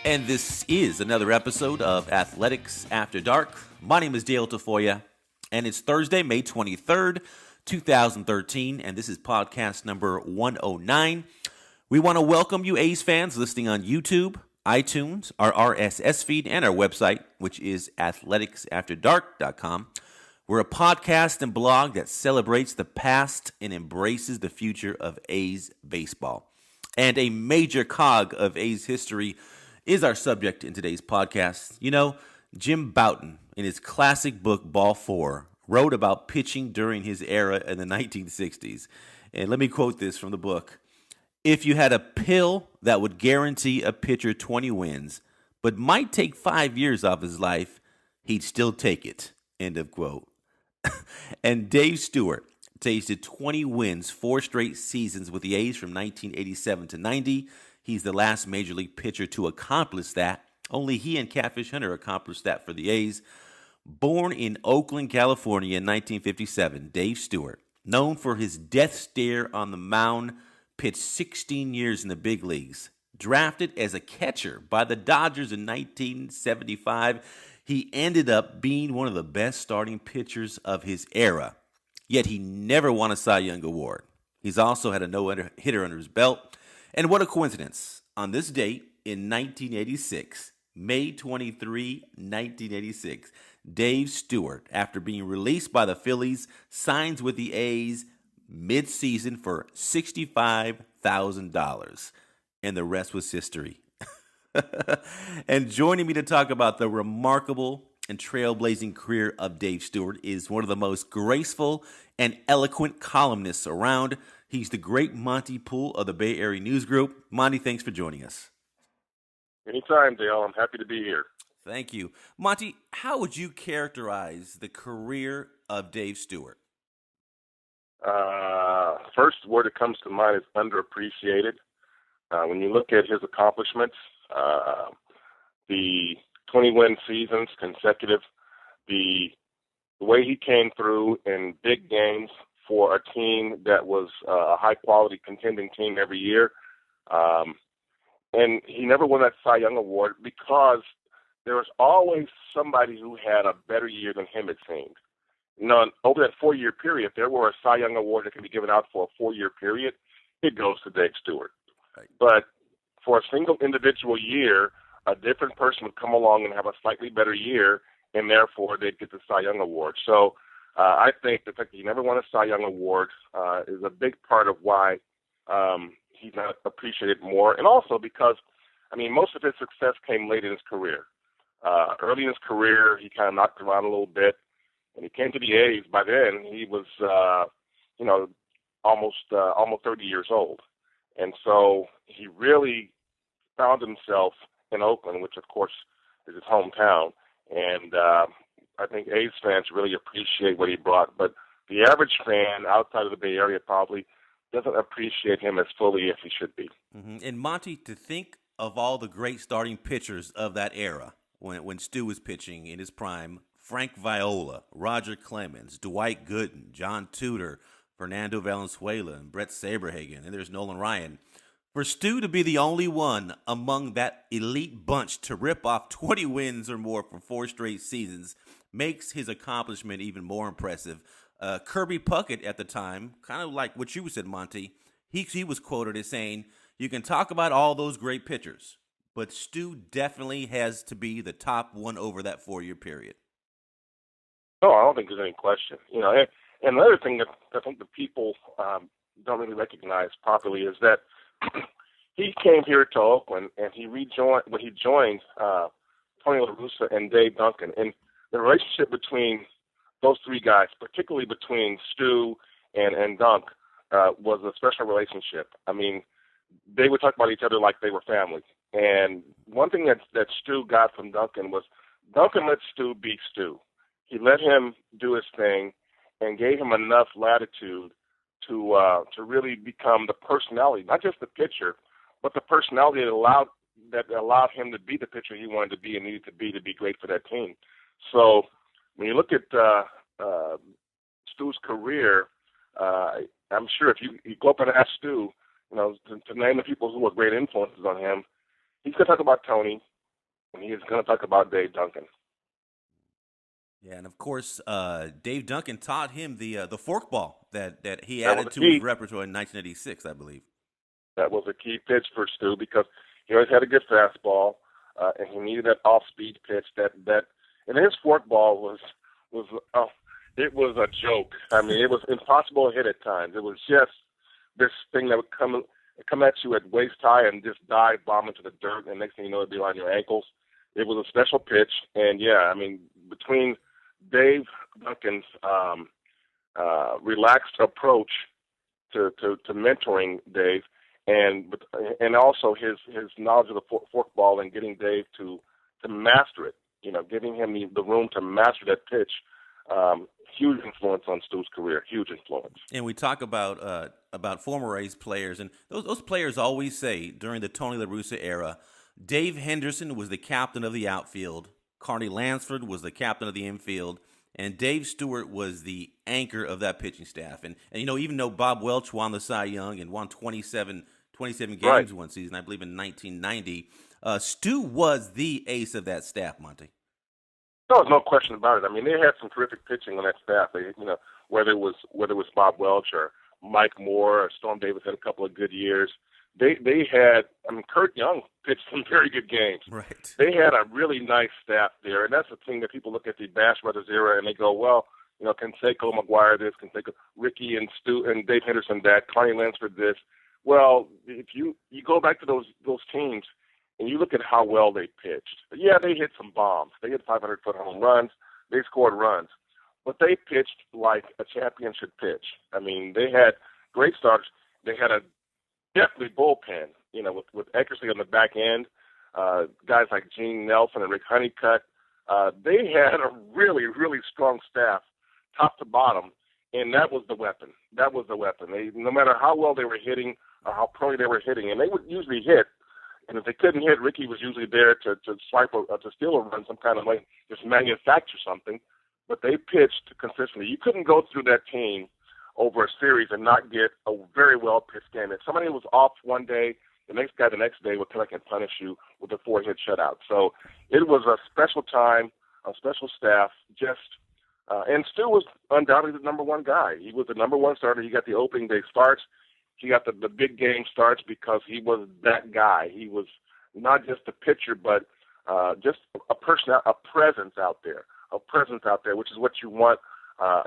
And this is another episode of Athletics After Dark. My name is Dale Tafoya, and it's Thursday, May 23rd, 2013, and this is podcast number 109. We want to welcome you A's fans listening on YouTube, iTunes, our RSS feed, and our website, which is athleticsafterdark.com. We're a podcast and blog that celebrates the past and embraces the future of A's baseball. And a major cog of A's history is our subject in today's podcast. You know, Jim Bouton, in his classic book, Ball 4, wrote about pitching during his era in the 1960s. And let me quote this from the book. If you had a pill that would guarantee a pitcher 20 wins, but might take 5 years off his life, he'd still take it. End of quote. And Dave Stewart tasted 20 wins 4 straight seasons with the A's from 1987 to 90. He's the last major league pitcher to accomplish that. Only he and Catfish Hunter accomplished that for the A's. Born in Oakland, California in 1957, Dave Stewart, known for his death stare on the mound, pitched 16 years in the big leagues. Drafted as a catcher by the Dodgers in 1975, he ended up being one of the best starting pitchers of his era. Yet he never won a Cy Young Award. He's also had a no-hitter under his belt. And what a coincidence. On this date in 1986, May 23, 1986, Dave Stewart, after being released by the Phillies, signs with the A's mid-season for $65,000. And the rest was history. And joining me to talk about the remarkable and trailblazing career of Dave Stewart is one of the most graceful and eloquent columnists around. He's the great Monte Poole of the Bay Area News Group. Monty, thanks for joining us. Anytime, Dale. I'm happy to be here. Thank you. Monty, how would you characterize the career of Dave Stewart? First word that comes to mind is underappreciated. When you look at his accomplishments, the 20-win seasons consecutive, the way he came through in big games for a team that was a high-quality contending team every year. And he never won that Cy Young Award because there was always somebody who had a better year than him, it seemed. You know, over that 4-year period, if there were a Cy Young Award that could be given out for a 4-year period, it goes to Dave Stewart. Right. But for a single individual year, a different person would come along and have a slightly better year, and therefore they'd get the Cy Young Award. So I think the fact that he never won a Cy Young Award is a big part of why he's not appreciated more. And also because, I mean, most of his success came late in his career. Early in his career, he kind of knocked around a little bit. When he came to the A's, by then he was, almost 30 years old. And so he really found himself in Oakland, which, of course, is his hometown. And I think A's fans really appreciate what he brought. But the average fan outside of the Bay Area probably doesn't appreciate him as fully as he should be. Mm-hmm. And Monty, to think of all the great starting pitchers of that era, when Stu was pitching in his prime, Frank Viola, Roger Clemens, Dwight Gooden, John Tudor, Fernando Valenzuela, and Brett Saberhagen, and there's Nolan Ryan. For Stu to be the only one among that elite bunch to rip off 20 wins or more for 4 straight seasons makes his accomplishment even more impressive. Kirby Puckett at the time, kind of like what you said, Monty, he was quoted as saying, you can talk about all those great pitchers, but Stu definitely has to be the top one over that 4-year period. No, I don't think there's any question. You know, and another thing that I think the people don't really recognize properly is that he came here to Oakland and he joined Tony La Russa and Dave Duncan. And the relationship between those 3 guys, particularly between Stu and Dunk, was a special relationship. I mean, they would talk about each other like they were family. And one thing that Stu got from Duncan was Duncan let Stu be Stu. He let him do his thing and gave him enough latitude to really become the personality, not just the pitcher, but the personality that allowed him to be the pitcher he wanted to be and needed to be great for that team. So when you look at Stu's career, I'm sure if you go up and ask Stu, to name the people who were great influences on him, he's going to talk about Tony, and he is going to talk about Dave Duncan. Yeah, and of course, Dave Duncan taught him the forkball that he That was added a to his key. repertoire in 1986, I believe. That was a key pitch for Stu because he always had a good fastball, and he needed that off-speed pitch. And his forkball was it was a joke. I mean, it was impossible to hit at times. It was just this thing that would come at you at waist high and just dive bomb into the dirt, and next thing you know, it'd be on your ankles. It was a special pitch, and yeah, I mean, between Dave Duncan's relaxed approach to mentoring Dave, and also his knowledge of the forkball and getting Dave to master it, giving him the room to master that pitch. Huge influence on Stu's career. Huge influence. And we talk about former A's players, and those players always say during the Tony La Russa era, Dave Henderson was the captain of the outfield, Carney Lansford was the captain of the infield, and Dave Stewart was the anchor of that pitching staff. And even though Bob Welch won the Cy Young and won 27 games Right. one season, I believe in 1990, Stu was the ace of that staff, Monte. No, there's no question about it. I mean, they had some terrific pitching on that staff. They, whether it was Bob Welch or Mike Moore or Storm Davis had a couple of good years. They had. I mean, Kurt Young pitched some very good games. Right. They had a really nice staff there, and that's the thing that people look at the Bash Brothers era and they go, well, Canseco McGuire this, Canseco Ricky and Stu and Dave Henderson that, Connie Lansford this. Well, if you go back to those teams and you look at how well they pitched, yeah, they hit some bombs. They hit 500-foot home runs. They scored runs, but they pitched like a champion should pitch. I mean, they had great starters. They had a definitely bullpen, with Eckersley on the back end, guys like Gene Nelson and Rick Honeycutt. They had a really, really strong staff, top to bottom, and that was the weapon. That was the weapon. No matter how well they were hitting or how poorly they were hitting, and they would usually hit, and if they couldn't hit, Ricky was usually there to swipe to steal a run, some kind of way, just manufacture something. But they pitched consistently. You couldn't go through that team over a series and not get a very well pitched game. If somebody was off one day, the next guy the next day would come back and punish you with a 4-hit shutout. So it was a special time, a special staff. And Stu was undoubtedly the number one guy. He was the number one starter. He got the opening day starts. He got the big game starts because he was that guy. He was not just a pitcher, but just a presence out there, which is what you want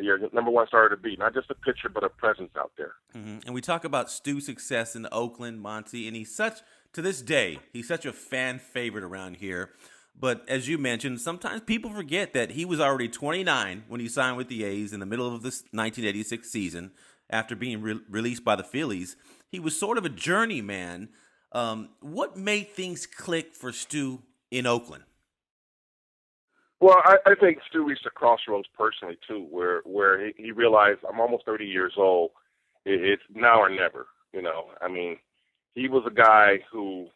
your number one starter to be. Not just a pitcher, but a presence out there. Mm-hmm. And we talk about Stu's success in Oakland, Monty, and to this day, he's such a fan favorite around here. But as you mentioned, sometimes people forget that he was already 29 when he signed with the A's in the middle of the 1986 season after being released by the Phillies. He was sort of a journeyman. What made things click for Stu in Oakland? Well, I think Stu reached a crossroads personally, too, where he realized, I'm almost 30 years old. It's now or never, I mean, he was a guy who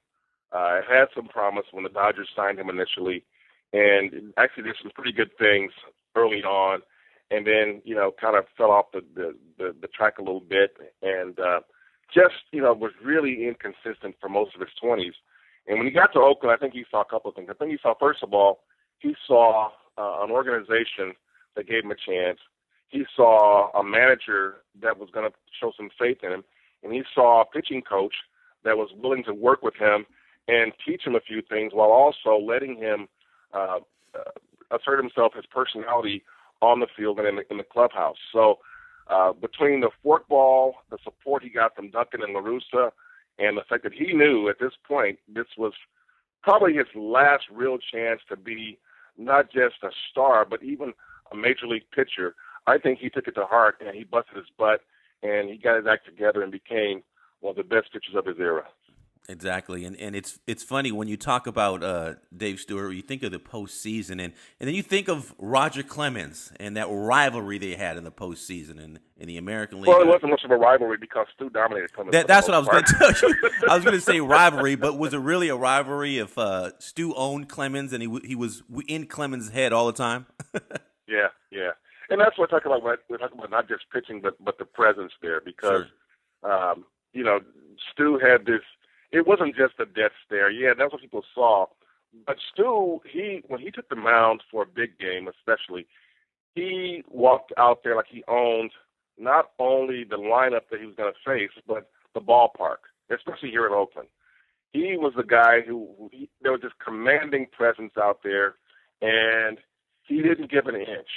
had some promise when the Dodgers signed him initially, and actually did some pretty good things early on, and then, kind of fell off the track a little bit, and was really inconsistent for most of his 20s. And when he got to Oakland, I think he saw a couple of things. I think he saw, first of all, he saw an organization that gave him a chance. He saw a manager that was going to show some faith in him, and he saw a pitching coach that was willing to work with him and teach him a few things while also letting him assert himself, his personality on the field and in the clubhouse. So between the forkball, the support he got from Duncan and La Russa, and the fact that he knew at this point this was probably his last real chance to be not just a star, but even a major league pitcher, I think he took it to heart and he busted his butt and he got his act together and became one of the best pitchers of his era. Exactly, and it's funny when you talk about Dave Stewart, you think of the postseason, and then you think of Roger Clemens and that rivalry they had in the postseason in the American League. Well, it wasn't much of a rivalry because Stu dominated Clemens. That's what I was going to tell you. I was going to say rivalry, but was it really a rivalry if Stu owned Clemens and he was in Clemens' head all the time? Yeah, and that's what we're talking about. We're talking about not just pitching, but the presence there because, Sure. Stu had this. It wasn't just a death stare. Yeah, that's what people saw. But Stu, when he took the mound for a big game, especially, he walked out there like he owned not only the lineup that he was going to face, but the ballpark, especially here in Oakland. He was the guy there was this commanding presence out there, and he didn't give an inch.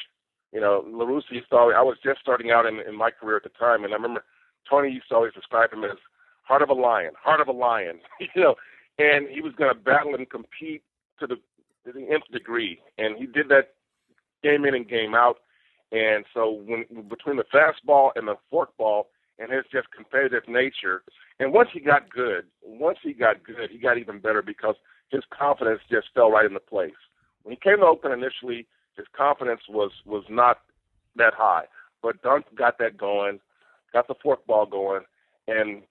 You know, LaRusse used to always, I was just starting out in my career at the time, and I remember Tony used to always describe him as heart of a lion, you know, and he was going to battle and compete to the nth degree, and he did that game in and game out. And so between the fastball and the forkball and his just competitive nature, and once he got good, he got even better because his confidence just fell right into place. When he came to Oakland initially, his confidence was not that high, but Dunk got that going, got the forkball going, and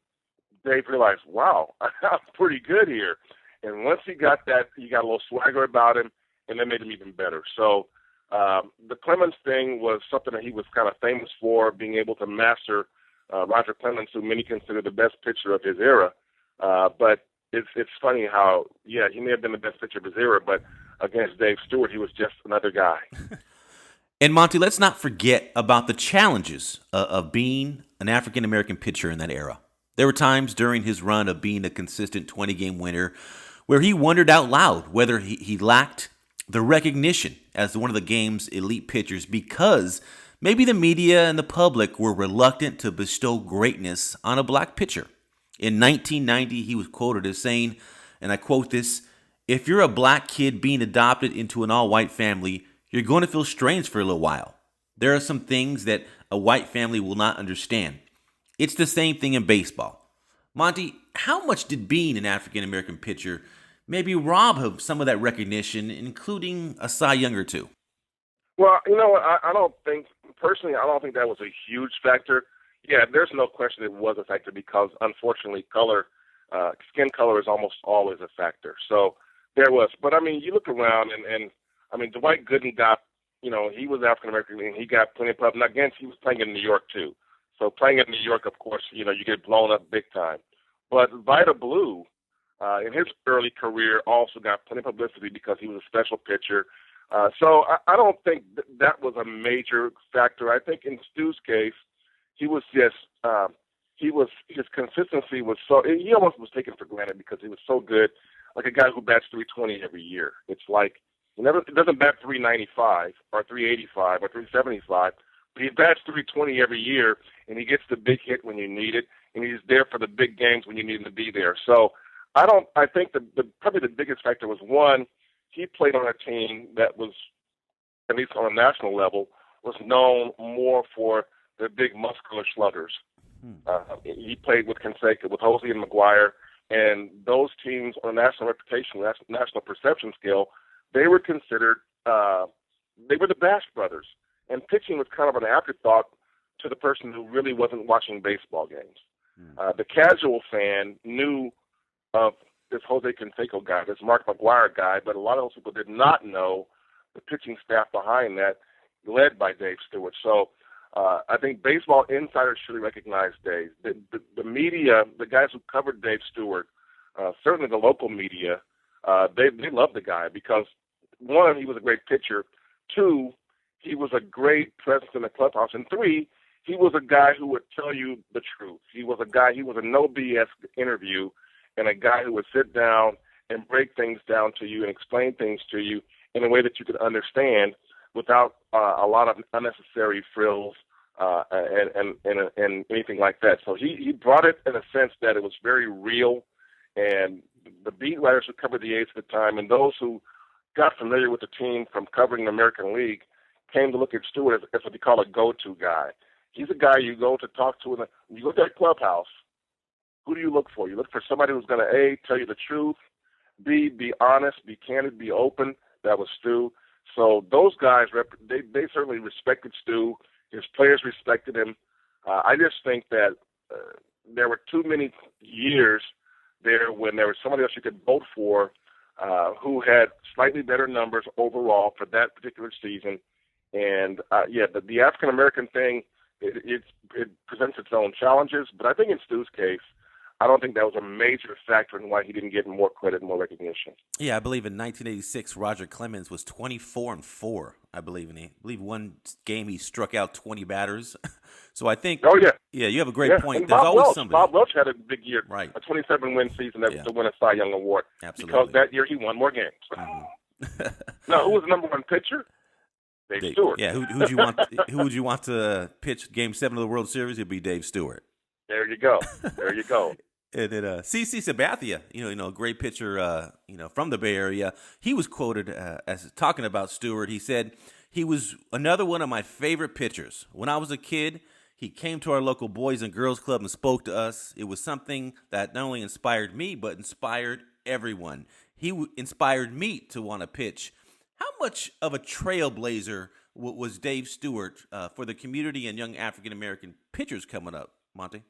Dave realized, wow, I'm pretty good here. And once he got that, he got a little swagger about him, and that made him even better. So the Clemens thing was something that he was kind of famous for, being able to master Roger Clemens, who many consider the best pitcher of his era. But it's funny how, yeah, he may have been the best pitcher of his era, but against Dave Stewart, he was just another guy. And Monty, let's not forget about the challenges of being an African-American pitcher in that era. There were times during his run of being a consistent 20-game winner where he wondered out loud whether he lacked the recognition as one of the game's elite pitchers because maybe the media and the public were reluctant to bestow greatness on a black pitcher. In 1990, he was quoted as saying, and I quote this, "If you're a black kid being adopted into an all-white family, you're going to feel strange for a little while. There are some things that a white family will not understand. It's the same thing in baseball." Monty, how much did being an African-American pitcher maybe rob of some of that recognition, including a Cy Young or two? Well, you know, I don't think that was a huge factor. Yeah, there's no question it was a factor because, unfortunately, skin color is almost always a factor. So there was. But, I mean, you look around, and I mean, Dwight Gooden got, you know, he was African-American, and he got plenty of pub. Now, again, he was playing in New York, too. So playing in New York, of course, you know, you get blown up big time. But Vida Blue, in his early career, also got plenty of publicity because he was a special pitcher. So I don't think that was a major factor. I think in Stu's case, he was just his consistency was so, he almost was taken for granted because he was so good, like a guy who bats 320 every year. It's like it doesn't bat 395 or 385 or 375, but he bats 320 every year, and he gets the big hit when you need it, and he's there for the big games when you need him to be there. So I think probably the biggest factor was, one, he played on a team that was, at least on a national level, was known more for their big muscular sluggers. He played with Canseco, with Jose and McGuire, and those teams on a national reputation, national perception scale, they were considered, they were the Bash brothers. And pitching was kind of an afterthought to the person who really wasn't watching baseball games. The casual fan knew of this Jose Canseco guy, this Mark McGuire guy, but a lot of those people did not know the pitching staff behind that, led by Dave Stewart. So I think baseball insiders should recognize Dave. The media, the guys who covered Dave Stewart, certainly the local media, they loved the guy because, one, he was a great pitcher. Two, he was a great presence in the clubhouse. And three, he was a guy who would tell you the truth. He was a no BS interview, and a guy who would sit down and break things down to you and explain things to you in a way that you could understand without a lot of unnecessary frills and anything like that. So he brought it in a sense that it was very real, and the beat writers who covered the A's at the time and those who got familiar with the team from covering the American League came to look at Stewart as what they call a go-to guy. He's a guy you go to talk to. When you go to that clubhouse, who do you look for? You look for somebody who's going to, A, tell you the truth, B, be honest, be candid, be open. That was Stu. So those guys, they certainly respected Stu. His players respected him. I just think that there were too many years there when there was somebody else you could vote for who had slightly better numbers overall for that particular season. And, the African-American thing, it presents its own challenges. But I think in Stu's case, I don't think that was a major factor in why he didn't get more credit and more recognition. Yeah, I believe in 1986, Roger Clemens was 24-4. I believe one game he struck out 20 batters. So I think, Oh, yeah. yeah, you have a great Yeah, point. and There's always somebody. Bob Welch had a big year, Right. a 27-win season to win a Cy Young Award. Absolutely. Because that year he won more games. Mm-hmm. Now, who was the number one pitcher? Dave Stewart. Yeah, who'd you want? Who would you want to pitch Game 7 of the World Series? It'd be Dave Stewart. There you go. There you go. And then CC Sabathia, a great pitcher, from the Bay Area. He was quoted as talking about Stewart. He said he was another one of my favorite pitchers. When I was a kid, he came to our local Boys and Girls Club and spoke to us. It was something that not only inspired me, but inspired everyone. He inspired me to want to pitch. How much of a trailblazer was Dave Stewart for the community and young African-American pitchers coming up, Monte?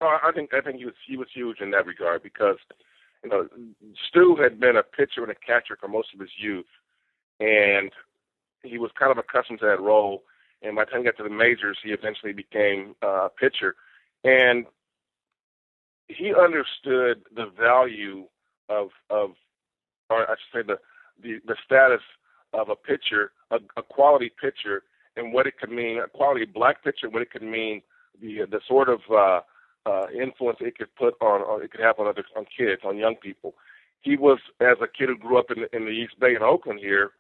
I think he was huge in that regard because, Stu had been a pitcher and a catcher for most of his youth, and he was kind of accustomed to that role. And by the time he got to the majors, he eventually became a pitcher, and he understood the value of or I should say the status of a pitcher, a quality pitcher, and what it could mean, a quality black pitcher, what it could mean, the sort of influence it could put on it could have on kids, on young people. He was, as a kid who grew up in the East Bay in Oakland here,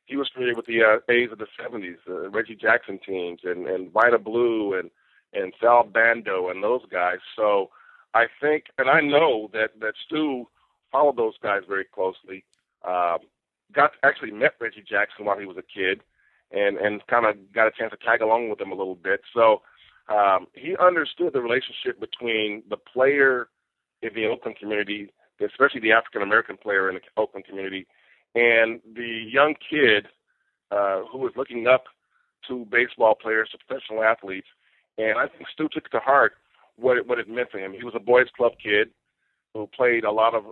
he was familiar with the A's of the 70s, Reggie Jackson teams, and Vida Blue and Sal Bando and those guys. So I think, and I know that Stu followed those guys very closely. Actually met Reggie Jackson while he was a kid, and kind of got a chance to tag along with him a little bit. So he understood the relationship between the player in the Oakland community, especially the African-American player in the Oakland community, and the young kid who was looking up to baseball players, to professional athletes. And I think Stu took to heart what it meant to him. He was a boys club kid who played a lot of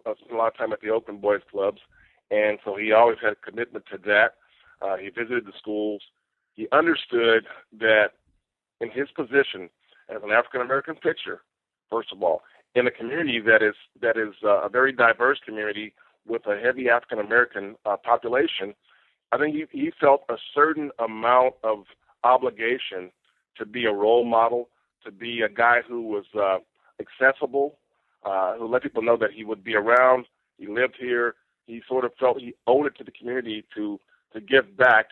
time at the Oakland boys clubs, and so he always had a commitment to that. He visited the schools. He understood that in his position as an African-American pitcher, first of all, in a community that is a very diverse community with a heavy African-American population, I think he felt a certain amount of obligation to be a role model, to be a guy who was accessible, who let people know that he would be around. He lived here. He sort of felt he owed it to the community to give back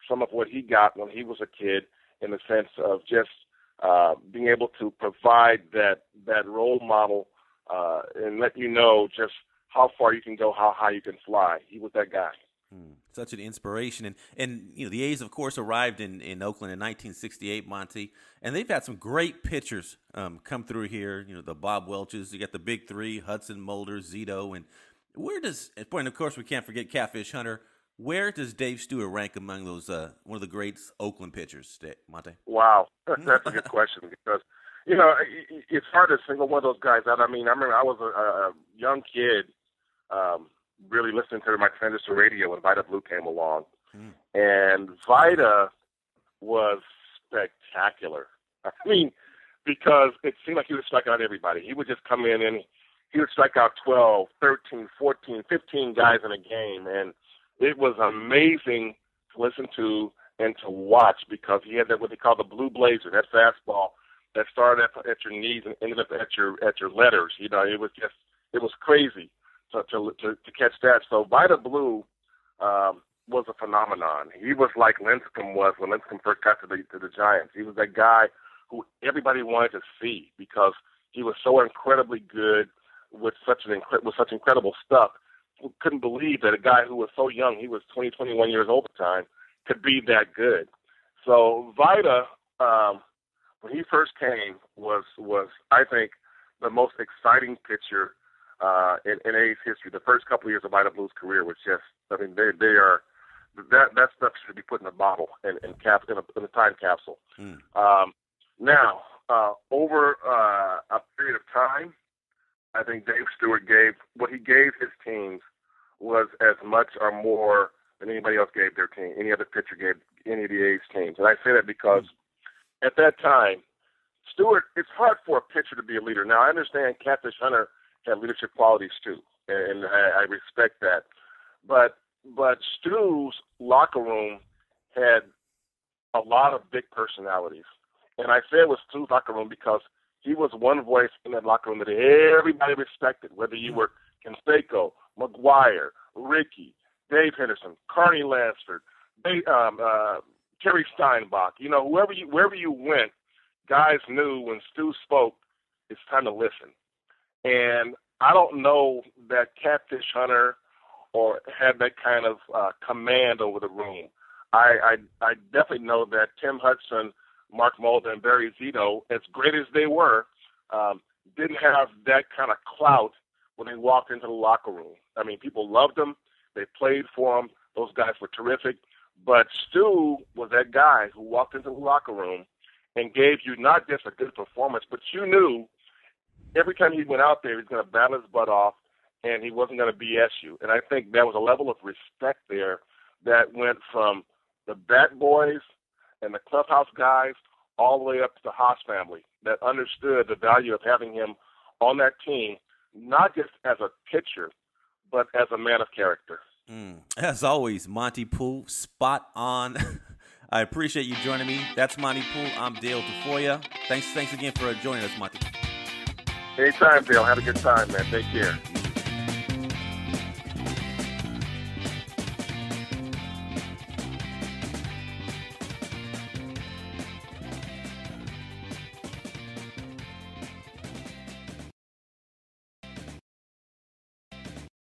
some of what he got when he was a kid, in the sense of just being able to provide that role model and let you know just how far you can go, how high you can fly. He was that guy. Such an inspiration. And the A's, of course, arrived in Oakland in 1968, Monty, and they've had some great pitchers come through here. The Bob Welches, you got the big three, Hudson, Mulder, Zito, and of course, we can't forget Catfish Hunter. Where does Dave Stewart rank among those one of the great Oakland pitchers, Monte? Wow, that's a good question because it's hard to single one of those guys out. I mean, I remember I was a young kid, really listening to my transistor radio when Vida Blue came along, and Vida was spectacular. I mean, because it seemed like he would strike out everybody. He would just come in and he would strike out 12, 13, 14, 15 guys in a game, and it was amazing to listen to and to watch because he had that what they call the blue blazer, that fastball that started at your knees and ended up at your letters. It was crazy to catch that. So Vida Blue was a phenomenon. He was like Lincecum was when Lincecum first got to the Giants. He was that guy who everybody wanted to see because he was so incredibly good with such incredible stuff. We couldn't believe that a guy who was so young, he was 20, 21 years old at the time, could be that good. So Vida, when he first came, was I think the most exciting pitcher in A's history. The first couple of years of Vida Blue's career was just, I mean, they are that stuff should be put in a bottle and in a time capsule. Now, over a period of time, I think Dave Stewart gave his teams was as much or more than anybody else gave their team, any other pitcher gave any of the A's teams. And I say that because at that time, Stewart, it's hard for a pitcher to be a leader. Now, I understand Catfish Hunter had leadership qualities too, and I respect that. But Stu's locker room had a lot of big personalities. And I say it was Stu's locker room because he was one voice in that locker room that everybody respected, whether you were Canseco, McGuire, Ricky, Dave Henderson, Carney Lansford, Terry Steinbach. You know, wherever you went, guys knew when Stu spoke, it's time to listen. And I don't know that Catfish Hunter or had that kind of command over the room. I definitely know that Tim Hudson, Mark Mulder, and Barry Zito, as great as they were, didn't have that kind of clout when they walked into the locker room. I mean, people loved them. They played for him. Those guys were terrific. But Stu was that guy who walked into the locker room and gave you not just a good performance, but you knew every time he went out there, he was going to battle his butt off, and he wasn't going to BS you. And I think there was a level of respect there that went from the Bat Boys and the clubhouse guys all the way up to the Haas family that understood the value of having him on that team, not just as a pitcher, but as a man of character. As always, Monte Poole, spot on. I appreciate you joining me. That's Monte Poole. I'm Dale Tafoya. Thanks again for joining us, Monte. Anytime, Dale. Have a good time, man. Take care.